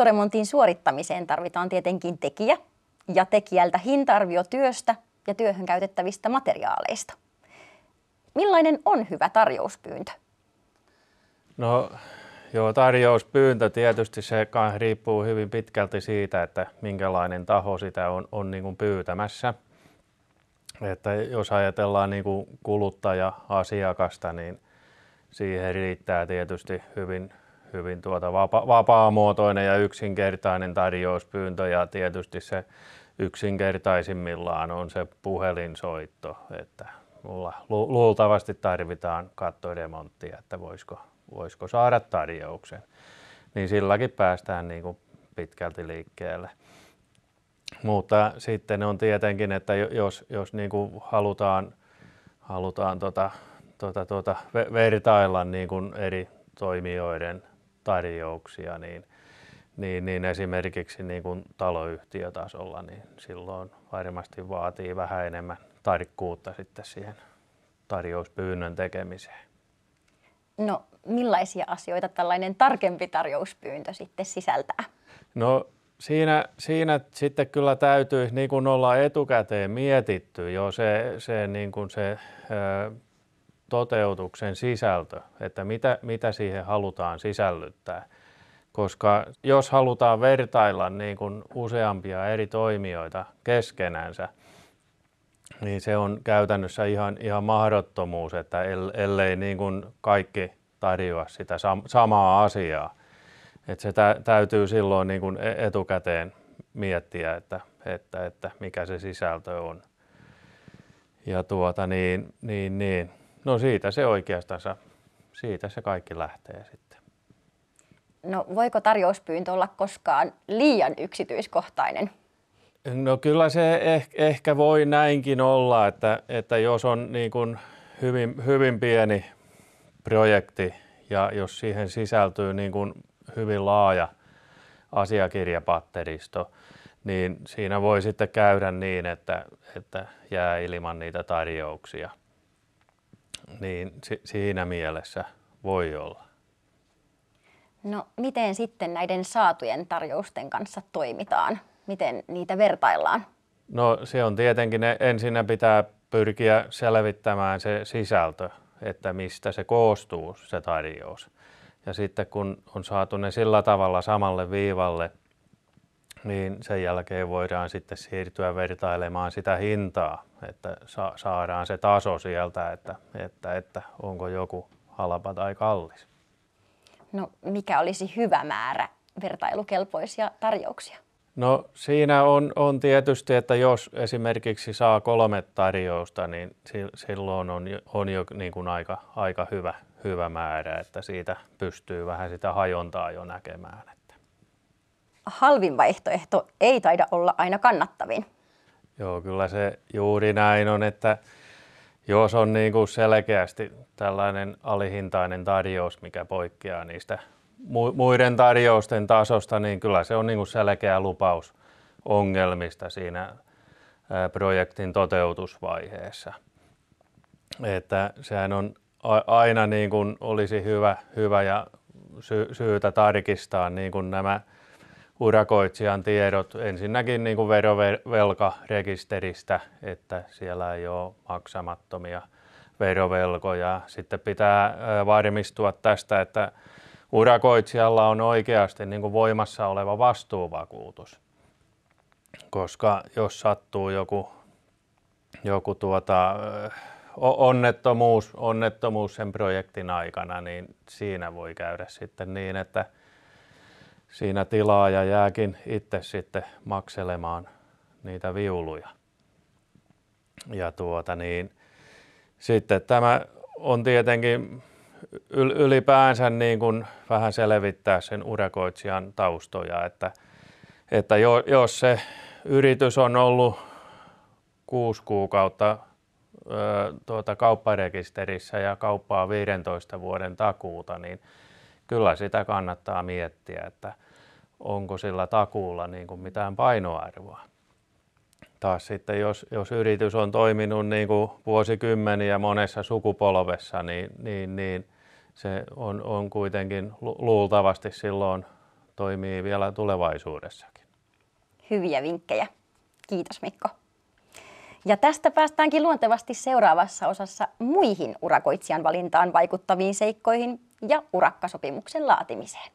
Kattoremontin suorittamiseen tarvitaan tietenkin tekijä ja tekijältä hinta-arvio työstä ja työhön käytettävistä materiaaleista. Millainen on hyvä tarjouspyyntö? No joo, tarjouspyyntö tietysti se riippuu hyvin pitkälti siitä, että minkälainen taho sitä on niin kuin pyytämässä. Että jos ajatellaan niin kuin kuluttaja-asiakasta, niin siihen riittää tietysti hyvin vapaamuotoinen ja yksinkertainen tarjouspyyntö, ja tietysti se yksinkertaisimmillaan on se puhelinsoitto, että mulla luultavasti tarvitaan kattoremonttia, että voisiko saada tarjouksen, niin silläkin päästään niin kuin pitkälti liikkeelle. Mutta sitten on tietenkin, että jos niin kuin halutaan vertailla niin kuin eri toimijoiden tarjouksia, niin esimerkiksi niin kuin taloyhtiötasolla, niin silloin varmasti vaatii vähän enemmän tarkkuutta sitten siihen tarjouspyynnön tekemiseen. No, millaisia asioita tällainen tarkempi tarjouspyyntö sitten sisältää? No siinä sitten kyllä täytyy niin kuin olla etukäteen mietitty jo se niin kuin se toteutuksen sisältö, että mitä siihen halutaan sisällyttää. Koska jos halutaan vertailla niin kuin useampia eri toimijoita keskenänsä, niin se on käytännössä ihan mahdottomuus, että ellei niin kuin kaikki tarjoa sitä samaa asiaa. Että se täytyy silloin niin kuin etukäteen miettiä, että mikä se sisältö on. Ja no siitä se oikeastaan, siitä se kaikki lähtee sitten. No, voiko tarjouspyyntö olla koskaan liian yksityiskohtainen? No kyllä se ehkä voi näinkin olla, että jos on niin kuin hyvin pieni projekti ja jos siihen sisältyy niin kuin hyvin laaja asiakirjapatteristo, niin siinä voi sitten käydä niin, että jää ilman niitä tarjouksia. Niin siinä mielessä voi olla. No, miten sitten näiden saatujen tarjousten kanssa toimitaan? Miten niitä vertaillaan? No se on tietenkin, ensinnä pitää pyrkiä selvittämään se sisältö, että mistä se koostuu se tarjous. Ja sitten kun on saatu ne sillä tavalla samalle viivalle, niin sen jälkeen voidaan sitten siirtyä vertailemaan sitä hintaa, että saadaan se taso sieltä, että onko joku halpa tai kallis. No, mikä olisi hyvä määrä vertailukelpoisia tarjouksia? No siinä on tietysti, että jos esimerkiksi saa 3 tarjousta, niin silloin on jo niin kuin aika hyvä määrä, että siitä pystyy vähän sitä hajontaa jo näkemään. Halvin vaihtoehto ei taida olla aina kannattavin. Joo, kyllä se juuri näin on, että jos on niin kuin selkeästi tällainen alihintainen tarjous, mikä poikkeaa niistä muiden tarjousten tasosta, niin kyllä se on niin kuin selkeä lupaus ongelmista siinä projektin toteutusvaiheessa. Että sehän on aina niin kuin olisi hyvä ja syytä tarkistaa niin kuin nämä urakoitsijan tiedot ensinnäkin niin kuin verovelkarekisteristä, että siellä ei ole maksamattomia verovelkoja. Sitten pitää varmistua tästä, että urakoitsijalla on oikeasti niin kuin voimassa oleva vastuuvakuutus, koska jos sattuu joku onnettomuus sen projektin aikana, niin siinä voi käydä sitten niin, että siinä tilaaja jääkin itse sitten makselemaan niitä viuluja. Ja sitten tämä on tietenkin ylipäänsä niin kuin vähän selvittää sen urakoitsijan taustoja, että jos se yritys on ollut 6 kuukautta kaupparekisterissä ja kauppaa 15 vuoden takuuta, niin kyllä sitä kannattaa miettiä, että onko sillä takuulla niin kuin mitään painoarvoa. Taas sitten jos yritys on toiminut niin kuin vuosikymmeniä monessa sukupolvessa, niin se on kuitenkin luultavasti silloin toimii vielä tulevaisuudessakin. Hyviä vinkkejä. Kiitos Mikko. Ja tästä päästäänkin luontevasti seuraavassa osassa muihin urakoitsijan valintaan vaikuttaviin seikkoihin ja urakkasopimuksen laatimiseen.